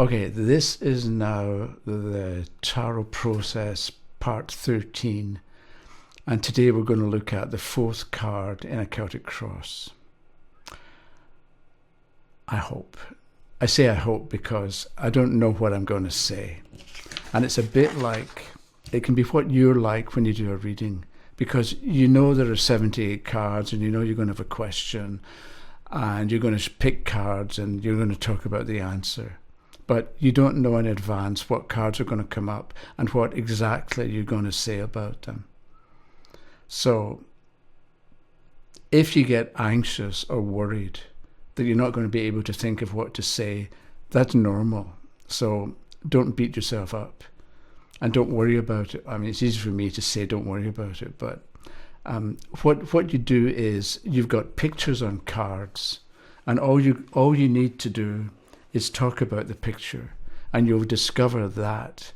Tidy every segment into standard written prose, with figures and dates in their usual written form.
Okay, this is now the tarot process part 13, and today we're going to look at the fourth card in a Celtic Cross. I hope. I say I hope because I don't know what I'm going to say. And it's a bit like, it can be what you're like when you do a reading, because you know there are 78 cards and you know you're going to have a question and you're going to pick cards and you're going to talk about the answer. But you don't know in advance what cards are going to come up and what exactly you're going to say about them. So if you get anxious or worried that you're not going to be able to think of what to say, that's normal. So don't beat yourself up and don't worry about it. I mean, it's easy for me to say don't worry about it, but what you do is you've got pictures on cards, and all you need to do is talk about the picture, and you'll discover that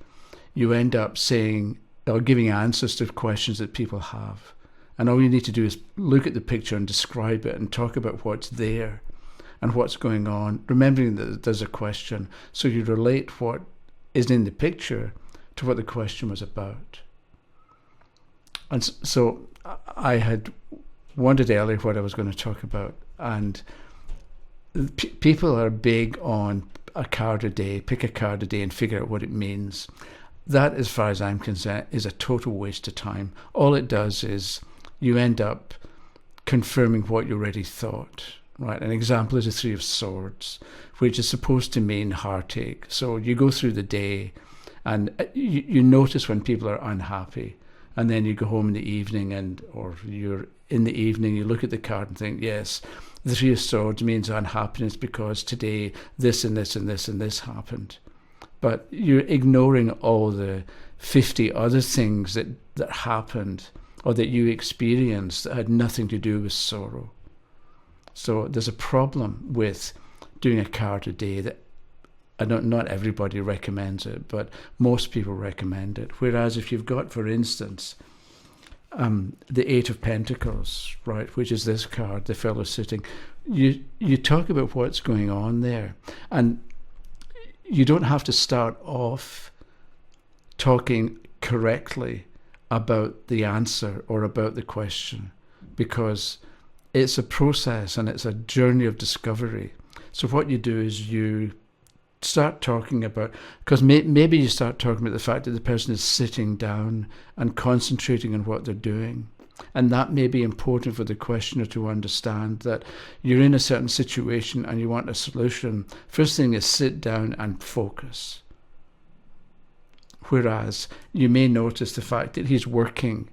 you end up saying or giving answers to questions that people have. And all you need to do is look at the picture and describe it and talk about what's there and what's going on, remembering that there's a question. So you relate what is in the picture to what the question was about. And so I had wondered earlier what I was going to talk about, and people are big on a card a day, pick a card a day and figure out what it means. That, as far as I'm concerned, is a total waste of time. All it does is you end up confirming what you already thought. Right? An example is the Three of Swords, which is supposed to mean heartache. So you go through the day and you notice when people are unhappy, and then you go home in the evening or you're in the evening, you look at the card and think, yes, the Three of Swords means unhappiness because today this and this and this and this happened. But you're ignoring all the 50 other things that happened or that you experienced that had nothing to do with sorrow. So there's a problem with doing a card a day that not everybody recommends it, but most people recommend it. Whereas if you've got, for instance, the Eight of Pentacles, right, which is this card, the fellow sitting, you talk about what's going on there, and you don't have to start off talking correctly about the answer or about the question, because it's a process and it's a journey of discovery. So what you do is you start talking about, because maybe you start talking about the fact that the person is sitting down and concentrating on what they're doing. And that may be important for the questioner to understand, that you're in a certain situation and you want a solution. First thing is sit down and focus. Whereas you may notice the fact that he's working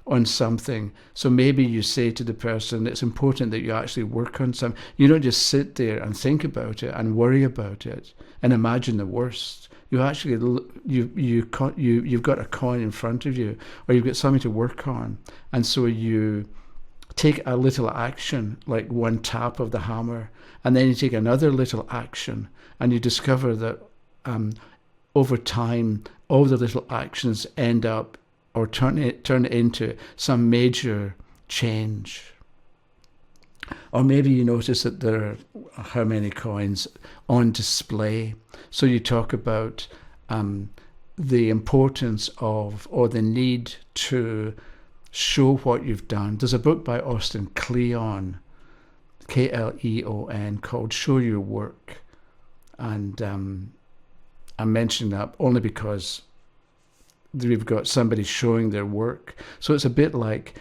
on something. So maybe you say to the person, it's important that you actually work on something. You don't just sit there and think about it and worry about it and imagine the worst. You actually, you've got a coin in front of you, or you've got something to work on. And so you take a little action, like one tap of the hammer, and then you take another little action, and you discover that over time, all the little actions end up or turn it into some major change. Or maybe you notice that there are how many coins on display. So you talk about the importance of, or the need to show what you've done. There's a book by Austin Kleon, Kleon, called Show Your Work. And I mention that only because we've got somebody showing their work. So it's a bit like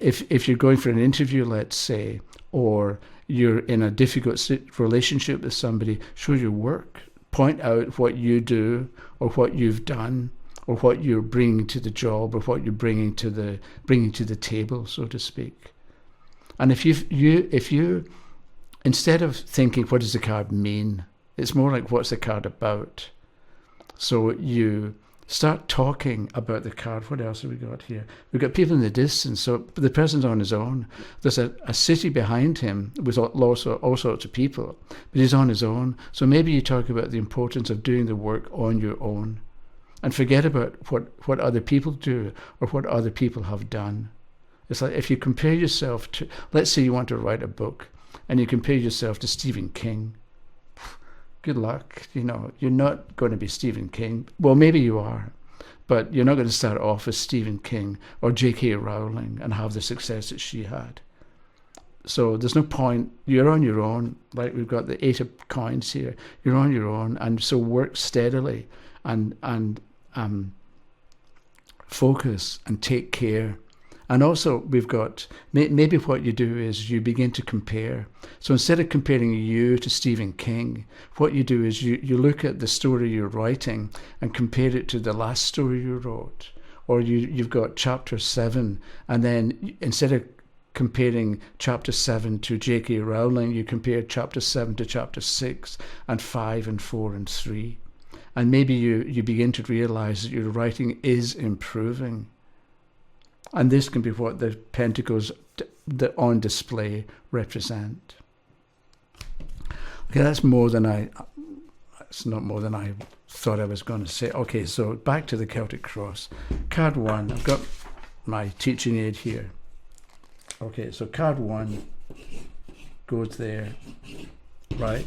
if you're going for an interview, let's say, or you're in a difficult relationship with somebody, show your work. Point out what you do or what you've done or what you're bringing to the job or what you're bringing to the table, so to speak. And if you instead of thinking what does the card mean, it's more like what's the card about. So you start talking about the card. What else have we got here? We've got people in the distance, so the person's on his own. There's a city behind him with all sorts of people, but he's on his own. So maybe you talk about the importance of doing the work on your own and forget about what other people do or what other people have done. It's like if you compare yourself to, let's say you want to write a book, and you compare yourself to Stephen King. good luck. You're not going to be Stephen King. Well, maybe you are, but you're not going to start off as Stephen King or J.K. Rowling and have the success that she had. So there's no point. You're on your own. Like we've got the 8 of coins here. You're on your own, and so work steadily and focus and take care. And also we've got, maybe what you do is you begin to compare. So instead of comparing you to Stephen King, what you do is you look at the story you're writing and compare it to the last story you wrote. Or you've got chapter 7, and then instead of comparing chapter 7 to J.K. Rowling, you compare chapter 7 to chapter 6 and 5 and 4 and 3. And maybe you begin to realize that your writing is improving. And this can be what the pentacles on display represent. Okay, it's not more than I thought I was going to say. Okay, so back to the Celtic Cross. Card 1, I've got my teaching aid here. Okay, so card 1 goes there, right?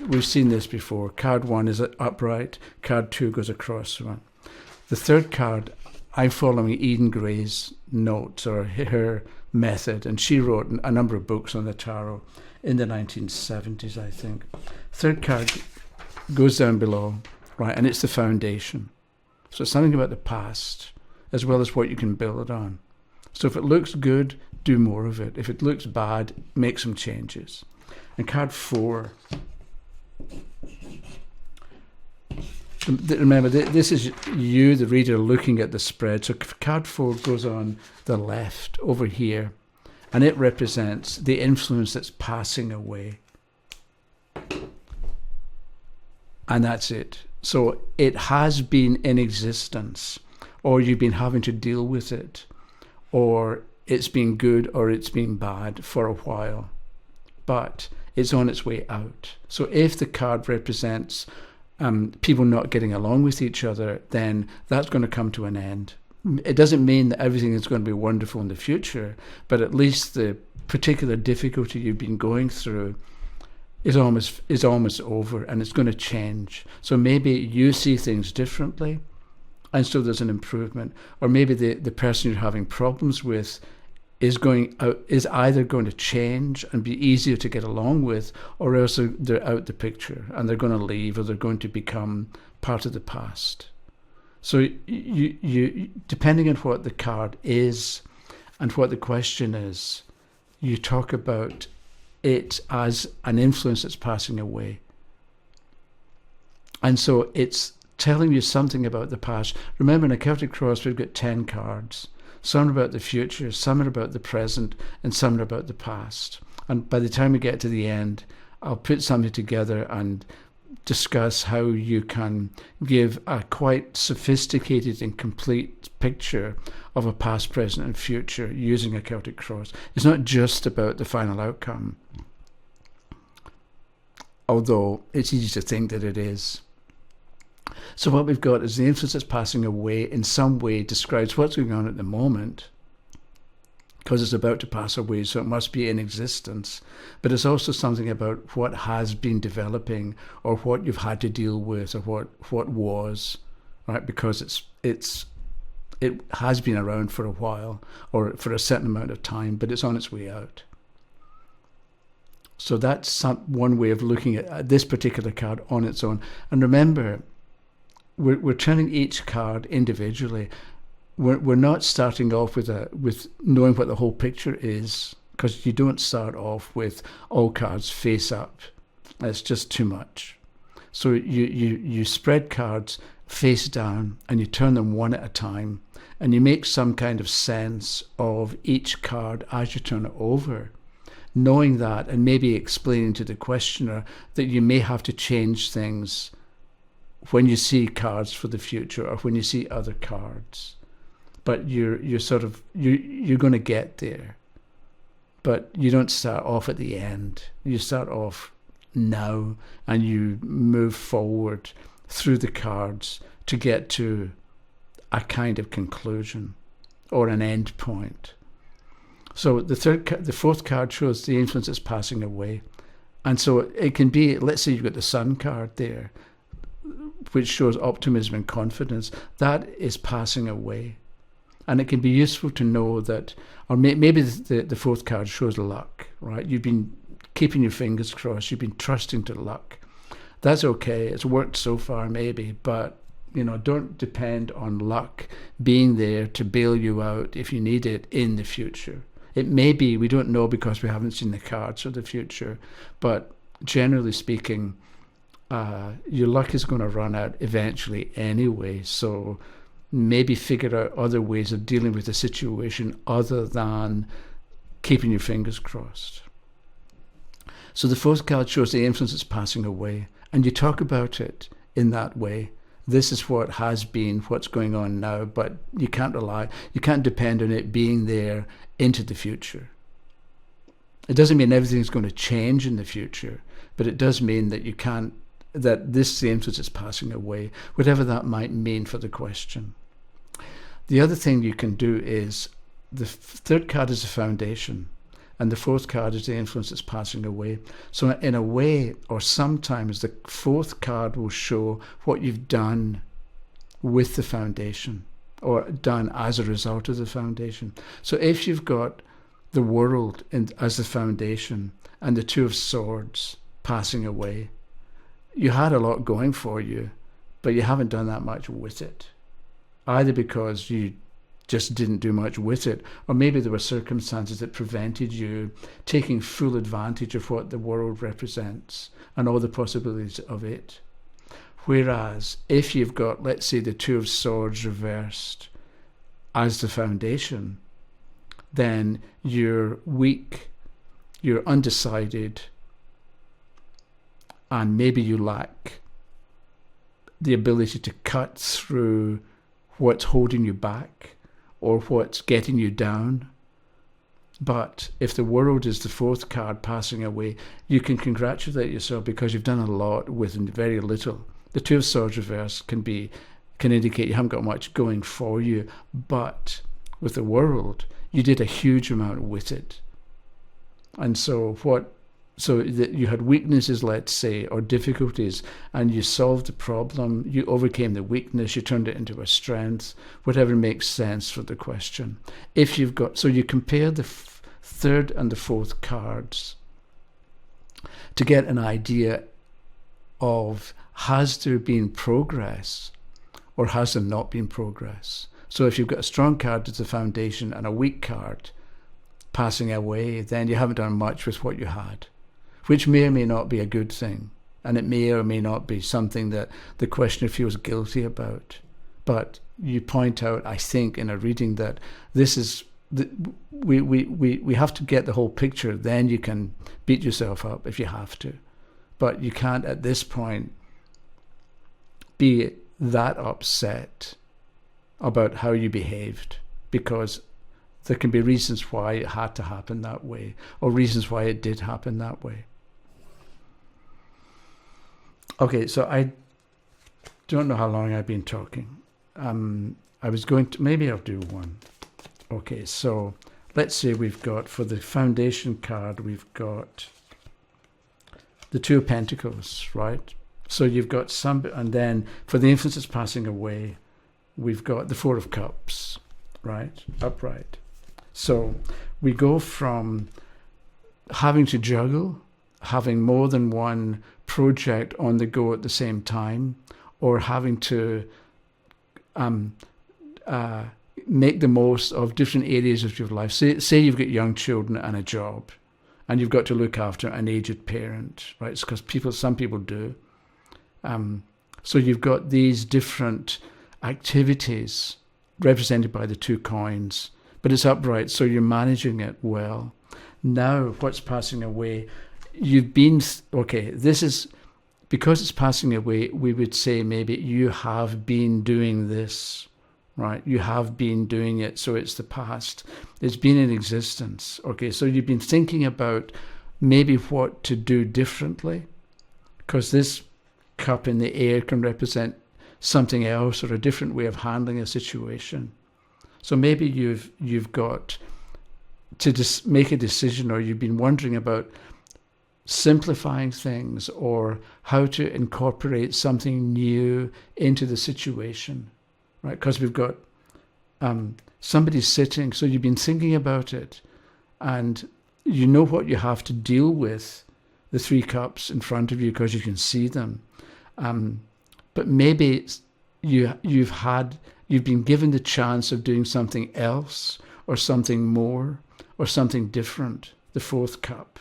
We've seen this before. Card 1 is upright, card 2 goes across one. The third card, I'm following Eden Gray's notes or her method, and she wrote a number of books on the tarot in the 1970s, I think. Third card goes down below, right, and it's the foundation. So it's something about the past as well as what you can build on. So if it looks good, do more of it. If it looks bad, make some changes. And card 4, remember, this is you, the reader, looking at the spread. So card 4 goes on the left over here, and it represents the influence that's passing away. And that's it. So it has been in existence, or you've been having to deal with it, or it's been good or it's been bad for a while, but it's on its way out. So if the card represents people not getting along with each other, then that's going to come to an end. It doesn't mean that everything is going to be wonderful in the future, but at least the particular difficulty you've been going through is almost over, and it's going to change. So maybe you see things differently, and so there's an improvement. Or maybe the person you're having problems with is either going to change and be easier to get along with, or else they're out the picture and they're going to leave, or they're going to become part of the past. So you depending on what the card is and what the question is, you talk about it as an influence that's passing away. And so it's telling you something about the past. Remember, in a Celtic Cross, we've got 10 cards. Some are about the future, some are about the present, and some are about the past. And by the time we get to the end, I'll put something together and discuss how you can give a quite sophisticated and complete picture of a past, present, and future using a Celtic Cross. It's not just about the final outcome, although it's easy to think that it is. So what we've got is the influence that's passing away in some way describes what's going on at the moment, because it's about to pass away, so it must be in existence. But it's also something about what has been developing, or what you've had to deal with, or what was, right? Because it has been around for a while, or for a certain amount of time, but it's on its way out. So that's one way of looking at this particular card on its own. And remember, we're turning each card individually. We're not starting off with knowing what the whole picture is, because you don't start off with all cards face up. That's just too much. So you spread cards face down, and you turn them one at a time, and you make some kind of sense of each card as you turn it over, knowing that, and maybe explaining to the questioner that you may have to change things when you see cards for the future, or when you see other cards. But you're going to get there. But you don't start off at the end. You start off now, and you move forward through the cards to get to a kind of conclusion or an end point. So the fourth card shows the influence that's passing away. And so it can be, let's say you've got the Sun card there, which shows optimism and confidence. That is passing away. And it can be useful to know that, or maybe the fourth card shows luck, right? You've been keeping your fingers crossed. You've been trusting to luck. That's okay. It's worked so far, maybe, but don't depend on luck being there to bail you out if you need it in the future. It may be, we don't know because we haven't seen the cards of the future, but generally speaking, your luck is going to run out eventually anyway. So maybe figure out other ways of dealing with the situation other than keeping your fingers crossed. So the fourth card shows the influence that's passing away, and you talk about it in that way. This is what has been, what's going on now, but you can't depend on it being there into the future. It doesn't mean everything's going to change in the future, but it does mean that that this influence is passing away, whatever that might mean for the question. The other thing you can do is, the third card is the foundation, and the fourth card is the influence that's passing away. So in a way, or sometimes, the fourth card will show what you've done with the foundation, or done as a result of the foundation. So if you've got the world as the foundation and the Two of Swords passing away, you had a lot going for you, but you haven't done that much with it. Either because you just didn't do much with it, or maybe there were circumstances that prevented you taking full advantage of what the world represents and all the possibilities of it. Whereas if you've got, let's say, the Two of Swords reversed as the foundation, then you're weak, you're undecided, and maybe you lack the ability to cut through what's holding you back or what's getting you down. But if the world is the fourth card passing away, you can congratulate yourself because you've done a lot with very little. The Two of Swords reverse can indicate you haven't got much going for you, but with the world, you did a huge amount with it. And so that you had weaknesses, let's say, or difficulties, and you solved the problem, you overcame the weakness, you turned it into a strength, whatever makes sense for the question. So you compare the third and the fourth cards to get an idea of, has there been progress or has there not been progress? So if you've got a strong card as the foundation and a weak card passing away, then you haven't done much with what you had, which may or may not be a good thing, and it may or may not be something that the questioner feels guilty about. But you point out, I think, in a reading that this is we have to get the whole picture. Then you can beat yourself up if you have to, but you can't at this point be that upset about how you behaved, because there can be reasons why it had to happen that way, or reasons why it did happen that way. Okay, so I don't know how long I've been talking. I was going to, maybe I'll do one. Okay, so let's say we've got, for the foundation card, we've got the Two of Pentacles, right? So you've got some, and then for the influence that's passing away, we've got the Four of Cups, right? Upright. So we go from having to juggle, having more than one project on the go at the same time, or having to make the most of different areas of your life. Say you've got young children and a job, and you've got to look after an aged parent, right? It's because some people do. So you've got these different activities represented by the two coins, but it's upright, so you're managing it well. Now, what's passing away? This is, because it's passing away, we would say maybe you have been doing this, right? You have been doing it, so it's the past. It's been in existence. Okay, so you've been thinking about maybe what to do differently, because this cup in the air can represent something else or a different way of handling a situation. So maybe you've got to just make a decision, or you've been wondering about simplifying things, or how to incorporate something new into the situation, right? Because we've got somebody sitting, so you've been thinking about it, and you know what you have to deal with, the 3 cups in front of you because you can see them. But maybe you've been given the chance of doing something else, or something more, or something different, the 4th cup.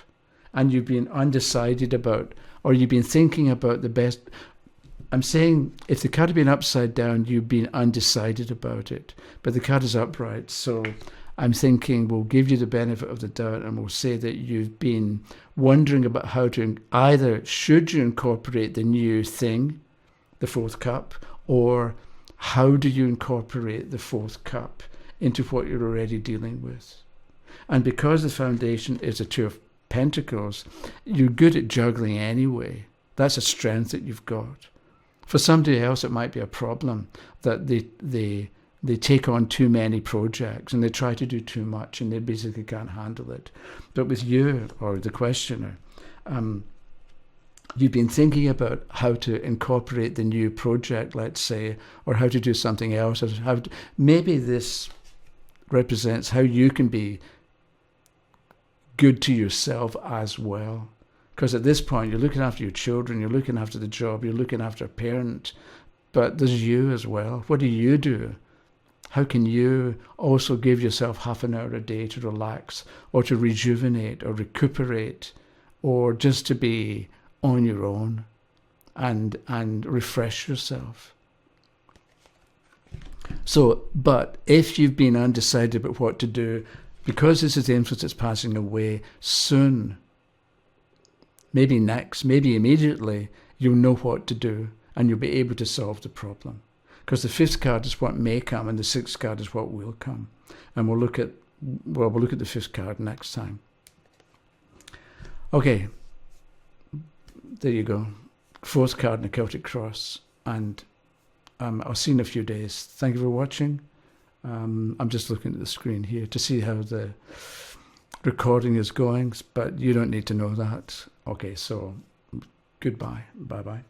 And you've been undecided about, or you've been thinking about the best. I'm saying if the card had been upside down, you've been undecided about it. But the card is upright, so I'm thinking we'll give you the benefit of the doubt, and we'll say that you've been wondering about how to either should you incorporate the new thing, the 4th cup, or how do you incorporate the 4th cup into what you're already dealing with. And because the foundation is a 2 of Pentacles, you're good at juggling anyway. That's a strength that you've got. For somebody else, it might be a problem that they take on too many projects and they try to do too much and they basically can't handle it. But with you, or the questioner, you've been thinking about how to incorporate the new project, let's say, or how to do something else. Or maybe this represents how you can be good to yourself as well. Because at this point, you're looking after your children, you're looking after the job, you're looking after a parent, but there's you as well. What do you do? How can you also give yourself half an hour a day to relax, or to rejuvenate, or recuperate, or just to be on your own and refresh yourself? So, but if you've been undecided about what to do, because this is the influence that's passing away, soon, maybe next, maybe immediately, you'll know what to do and you'll be able to solve the problem. Because the 5th card is what may come and the 6th card is what will come. And we'll look at the 5th card next time. Okay, there you go. 4th card in the Celtic Cross. And I'll see you in a few days. Thank you for watching. I'm just looking at the screen here to see how the recording is going, but you don't need to know that. Okay, so goodbye. Bye-bye.